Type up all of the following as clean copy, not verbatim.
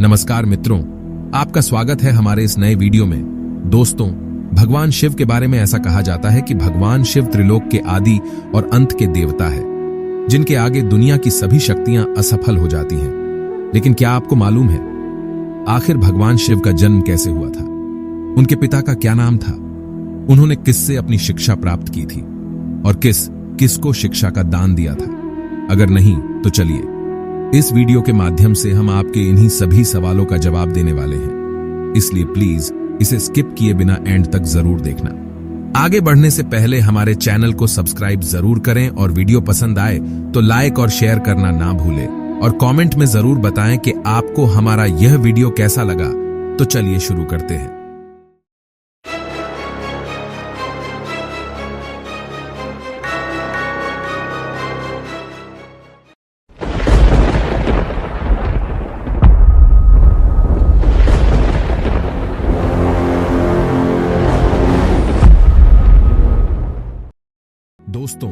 नमस्कार मित्रों, आपका स्वागत है हमारे इस नए वीडियो में। दोस्तों, भगवान शिव के बारे में ऐसा कहा जाता है कि भगवान शिव त्रिलोक के आदि और अंत के देवता है, जिनके आगे दुनिया की सभी शक्तियां असफल हो जाती हैं। लेकिन क्या आपको मालूम है आखिर भगवान शिव का जन्म कैसे हुआ था? उनके पिता का क्या नाम था? उन्होंने किससे अपनी शिक्षा प्राप्त की थी और किसको शिक्षा का दान दिया था? अगर नहीं तो चलिए इस वीडियो के माध्यम से हम आपके इन्हीं सभी सवालों का जवाब देने वाले हैं, इसलिए प्लीज इसे स्किप किए बिना एंड तक जरूर देखना। आगे बढ़ने से पहले हमारे चैनल को सब्सक्राइब जरूर करें और वीडियो पसंद आए तो लाइक और शेयर करना ना भूलें और कमेंट में जरूर बताएं कि आपको हमारा यह वीडियो कैसा लगा। तो चलिए शुरू करते हैं। दोस्तों,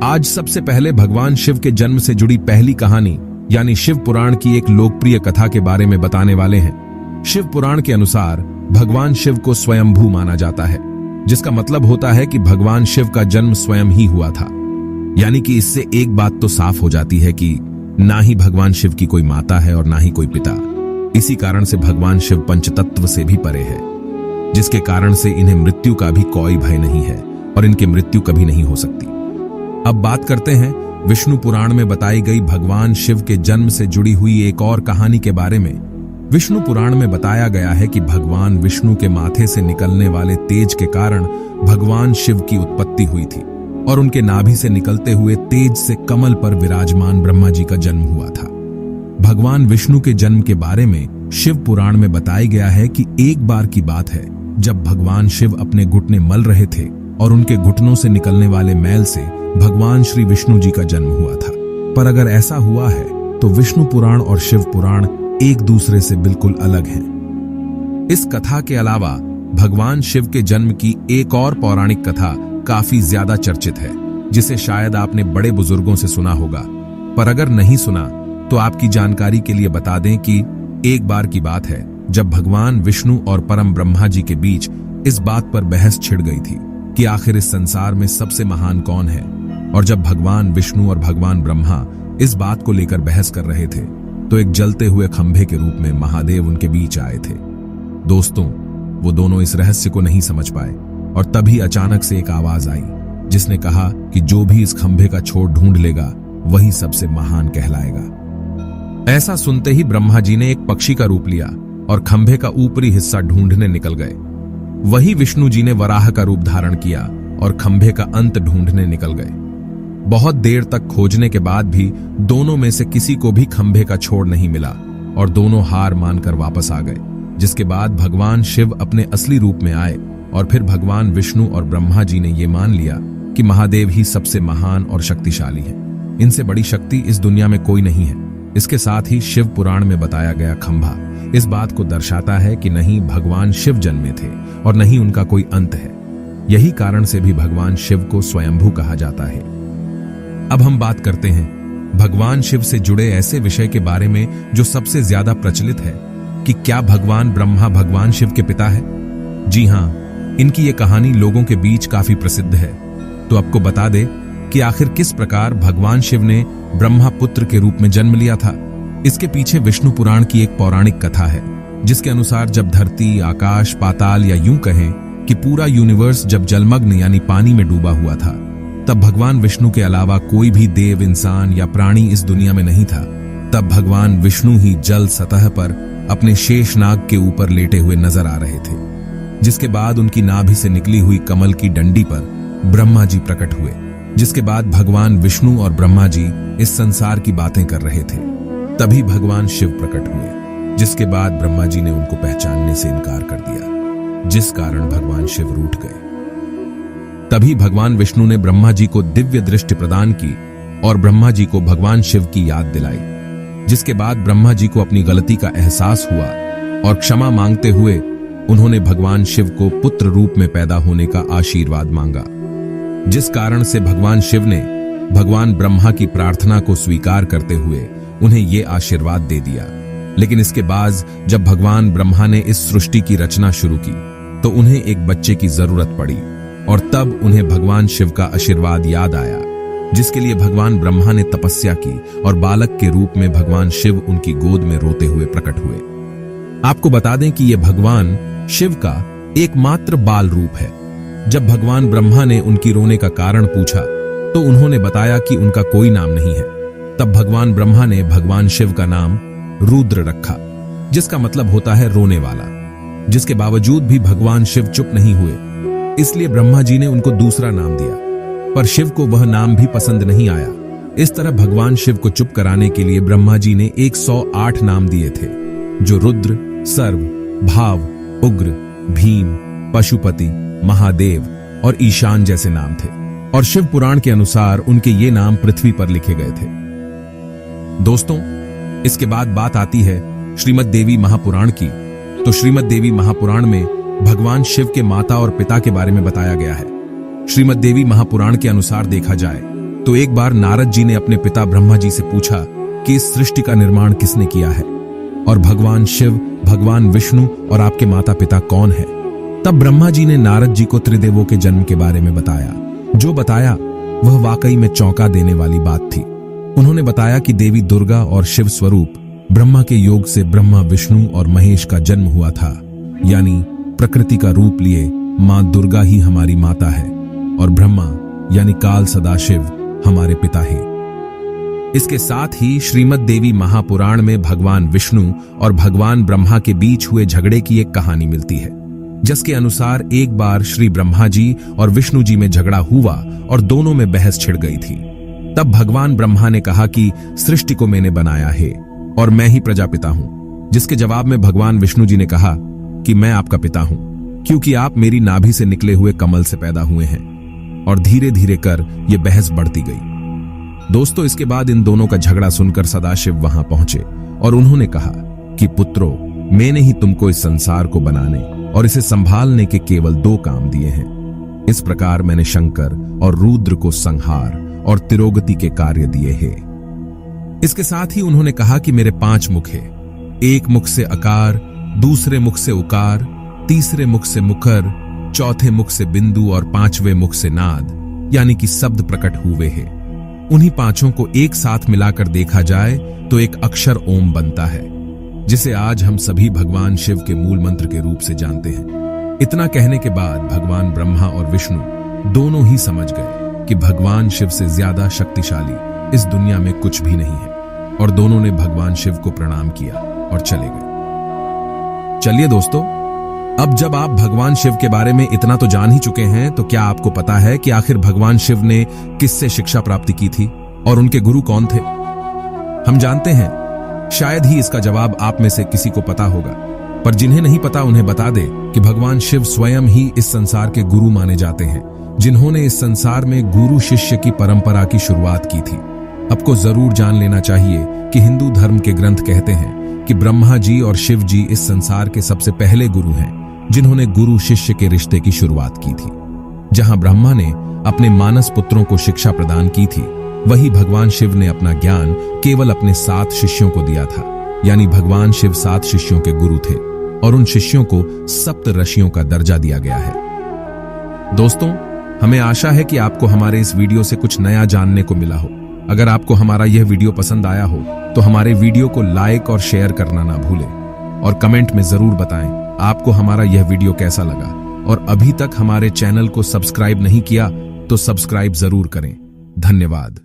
आज सबसे पहले भगवान शिव के जन्म से जुड़ी पहली कहानी यानी शिव पुराण की एक लोकप्रिय कथा के बारे में बताने वाले हैं। शिव पुराण के अनुसार भगवान शिव को स्वयंभू माना जाता है, जिसका मतलब होता है कि भगवान शिव का जन्म स्वयं ही हुआ था। यानी कि इससे एक बात तो साफ हो जाती है कि ना ही भगवान शिव की कोई माता है और ना ही कोई पिता। इसी कारण से भगवान शिव पंचतत्व से भी परे है, जिसके कारण से इन्हें मृत्यु का भी कोई भय नहीं है और इनकी मृत्यु कभी नहीं हो सकती। अब बात करते हैं विष्णु पुराण में बताई गई भगवान शिव के जन्म से जुड़ी हुई एक और कहानी के बारे में। विष्णु पुराण में बताया गया है कि भगवान विष्णु के माथे से निकलने वाले तेज के कारण भगवान शिव की उत्पत्ति हुई थी और उनके नाभि से निकलते हुए तेज से कमल पर विराजमान ब्रह्मा जी का जन्म हुआ था। भगवान विष्णु के जन्म के बारे में शिव पुराण में बताया गया है कि एक बार की बात है जब भगवान शिव अपने घुटने मल रहे थे और उनके घुटनों से निकलने वाले मैल से भगवान श्री विष्णु जी का जन्म हुआ था। पर अगर ऐसा हुआ है तो विष्णु पुराण और शिव पुराण एक दूसरे से बिल्कुल अलग हैं। इस कथा के अलावा भगवान शिव के जन्म की एक और पौराणिक कथा काफी ज्यादा चर्चित है, जिसे शायद आपने बड़े बुजुर्गों से सुना होगा। पर अगर नहीं सुना तो आपकी जानकारी के लिए बता दें कि एक बार की बात है जब भगवान विष्णु और परम ब्रह्मा जी के बीच इस बात पर बहस छिड़ गई थी कि आखिर इस संसार में सबसे महान कौन है। और जब भगवान विष्णु और भगवान ब्रह्मा इस बात को लेकर बहस कर रहे थे तो एक जलते हुए खंभे के रूप में महादेव उनके बीच आए थे। दोस्तों, वो दोनों इस रहस्य को नहीं समझ पाए और तभी अचानक से एक आवाज आई जिसने कहा कि जो भी इस खंभे का छोर ढूंढ लेगा वही सबसे महान कहलाएगा। ऐसा सुनते ही ब्रह्मा जी ने एक पक्षी का रूप लिया और खंभे का ऊपरी हिस्सा ढूंढने निकल गए। वही विष्णु जी ने वराह का रूप धारण किया और खंभे का अंत ढूंढने निकल गए। बहुत देर तक खोजने के बाद भी दोनों में से किसी को भी खंभे का छोर नहीं मिला और दोनों हार मानकर वापस आ गए। जिसके बाद भगवान शिव अपने असली रूप में आए और फिर भगवान विष्णु और ब्रह्मा जी ने यह मान लिया कि महादेव ही सबसे महान और शक्तिशाली है। इनसे बड़ी शक्ति इस दुनिया में कोई नहीं है। इसके साथ ही शिव पुराण में बताया गया खंभा इस बात को दर्शाता है कि नहीं भगवान शिव जन्मे थे और नहीं उनका कोई अंत है। यही कारण से भी भगवान शिव को स्वयंभू कहा जाता है। अब हम बात करते हैं भगवान शिव से जुड़े ऐसे विषय के बारे में जो सबसे ज्यादा प्रचलित है कि क्या भगवान ब्रह्मा भगवान शिव के पिता है? जी हां, इनकी ये कहानी लोगों के बीच काफी प्रसिद्ध है। तो आपको बता दे कि आखिर किस प्रकार भगवान शिव ने ब्रह्मा पुत्र के रूप में जन्म लिया था। इसके पीछे विष्णु पुराण की एक पौराणिक कथा है, जिसके अनुसार जब धरती, आकाश, पाताल या यूं कहें कि पूरा यूनिवर्स जब जलमग्न यानी पानी में डूबा हुआ था, तब भगवान विष्णु के अलावा कोई भी देव, इंसान या प्राणी इस दुनिया में नहीं था। तब भगवान विष्णु ही जल सतह पर अपने शेषनाग के ऊपर लेटे हुए नजर आ रहे थे। जिसके बाद उनकी नाभि से निकली हुई कमल की डंडी पर ब्रह्मा जी प्रकट हुए। जिसके बाद भगवान विष्णु और ब्रह्मा जी इस संसार की बातें कर रहे थे। तभी भगवान शिव प्रकट हुए, जिसके बाद ब्रह्मा जी ने उनको पहचानने से इनकार कर दिया, जिस कारण भगवान शिव रूठ गए। तभी भगवान विष्णु ने ब्रह्मा जी को दिव्य दृष्टि प्रदान की और ब्रह्मा जी को भगवान शिव की याद दिलाई। जिसके बाद ब्रह्मा जी को अपनी गलती का एहसास हुआ और क्षमा मांगते हुए उन्होंने भगवान शिव को पुत्र रूप में पैदा होने का आशीर्वाद मांगा। जिस कारण से भगवान शिव ने भगवान ब्रह्मा की प्रार्थना को स्वीकार करते हुए उन्हें ये आशीर्वाद दे दिया। लेकिन इसके बाद जब भगवान ब्रह्मा ने इस सृष्टि की रचना शुरू की तो उन्हें एक बच्चे की जरूरत पड़ी और तब उन्हें भगवान शिव का आशीर्वाद याद आया, जिसके लिए भगवान ब्रह्मा ने तपस्या की और बालक के रूप में भगवान शिव उनकी गोद में रोते हुए प्रकट हुए। आपको बता दें कि यह भगवान शिव का एकमात्र बाल रूप है। जब भगवान ब्रह्मा ने उनकी रोने का कारण पूछा तो उन्होंने बताया कि उनका कोई नाम नहीं है। तब भगवान ब्रह्मा ने भगवान शिव का नाम रुद्र रखा, जिसका मतलब होता है रोने वाला। जिसके बावजूद भी भगवान शिव चुप नहीं हुए, इसलिए ब्रह्मा जी ने उनको दूसरा नाम दिया, पर शिव को वह नाम भी पसंद नहीं आया। इस तरह भगवान शिव को चुप कराने के लिए ब्रह्मा जी ने 108 नाम दिए थे, जो रुद्र, सर्व, भाव, उग्र, भीम, पशुपति, महादेव और ईशान जैसे नाम थे। और शिव पुराण के अनुसार उनके ये नाम पृथ्वी पर लिखे गए थे। दोस्तों, इसके बाद बात आती है श्रीमद् देवी महापुराण की। तो श्रीमद् देवी महापुराण में भगवान शिव के माता और पिता के बारे में बताया गया है। श्रीमद् देवी महापुराण के अनुसार देखा जाए तो एक बार नारद जी ने अपने पिता ब्रह्मा जी से पूछा कि इस सृष्टि का निर्माण किसने किया है और भगवान शिव, भगवान विष्णु और आपके माता पिता कौन है। तब ब्रह्मा जी ने नारद जी को त्रिदेवों के जन्म के बारे में बताया। जो बताया वह वाकई में चौंका देने वाली बात थी। उन्होंने बताया कि देवी दुर्गा और शिव स्वरूप ब्रह्मा के योग से ब्रह्मा, विष्णु और महेश का जन्म हुआ था, यानी प्रकृति का रूप लिए मां दुर्गा ही हमारी माता है और ब्रह्मा यानी काल सदाशिव हमारे पिता है। इसके साथ ही श्रीमद् देवी महापुराण में भगवान विष्णु और भगवान ब्रह्मा के बीच हुए झगड़े की एक कहानी मिलती है, जिसके अनुसार एक बार श्री ब्रह्मा जी और विष्णु जी में झगड़ा हुआ और दोनों में बहस छिड़ गई थी। तब भगवान ब्रह्मा ने कहा कि सृष्टि को मैंने बनाया है और मैं ही प्रजापिता हूं, जिसके जवाब में भगवान विष्णु जी ने कहा कि मैं आपका पिता हूं, क्योंकि आप मेरी नाभि से निकले हुए कमल से पैदा हुए हैं। और धीरे धीरे कर यह बहस बढ़ती गई। दोस्तों, इसके बाद इन दोनों का झगड़ा सुनकर सदाशिव वहां पहुंचे और उन्होंने कहा कि पुत्रों, मैंने ही तुमको इस संसार को बनाने और इसे संभालने के केवल 2 काम दिए हैं। इस प्रकार मैंने शंकर और रुद्र को संहार और तिरोगति के कार्य दिए हैं। इसके साथ ही उन्होंने कहा कि मेरे 5 मुख हैं। एक मुख से अकार, दूसरे मुख से उकार, तीसरे मुख से मुकर, चौथे मुख से बिंदु और 5वें मुख से नाद, यानी कि शब्द प्रकट हुए हैं। उन्हीं 5 को एक साथ मिलाकर देखा जाए तो एक अक्षर ओम बनता है, जिसे आज हम सभी भगवान शिव के मूल मंत्र के रूप से जानते हैं। इतना कहने के बाद भगवान ब्रह्मा और विष्णु दोनों ही समझ गए कि भगवान शिव से ज्यादा शक्तिशाली इस दुनिया में कुछ भी नहीं है, और दोनों ने भगवान शिव को प्रणाम किया और चले गए। चलिए दोस्तों, अब जब आप भगवान शिव के बारे में इतना तो जान ही चुके हैं, तो क्या आपको पता है कि आखिर भगवान शिव ने किससे शिक्षा प्राप्ति की थी और उनके गुरु कौन थे? हम जानते हैं, शायद ही इसका जवाब आप में से किसी को पता होगा, पर जिन्हें नहीं पता उन्हें बता दे कि भगवान शिव स्वयं ही इस संसार के गुरु माने जाते हैं, जिन्होंने इस संसार में गुरु शिष्य की परंपरा की शुरुआत की थी। आपको जरूर जान लेना चाहिए कि हिंदू धर्म के ग्रंथ कहते हैं कि ब्रह्मा जी और शिव जी इस संसार के सबसे पहले गुरु हैं, जिन्होंने गुरु शिष्य के रिश्ते की शुरुआत की थी। जहां ब्रह्मा ने अपने मानस पुत्रों को शिक्षा प्रदान की थी, वही भगवान शिव ने अपना ज्ञान केवल अपने 7 शिष्यों को दिया था, यानी भगवान शिव 7 शिष्यों के गुरु थे और उन शिष्यों को सप्त ऋषियों का दर्जा दिया गया है। दोस्तों, हमें आशा है कि आपको हमारे इस वीडियो से कुछ नया जानने को मिला हो। अगर आपको हमारा यह वीडियो पसंद आया हो तो हमारे वीडियो को लाइक और शेयर करना ना भूलें और कमेंट में जरूर बताएं आपको हमारा यह वीडियो कैसा लगा। और अभी तक हमारे चैनल को सब्सक्राइब नहीं किया तो सब्सक्राइब जरूर करें। धन्यवाद।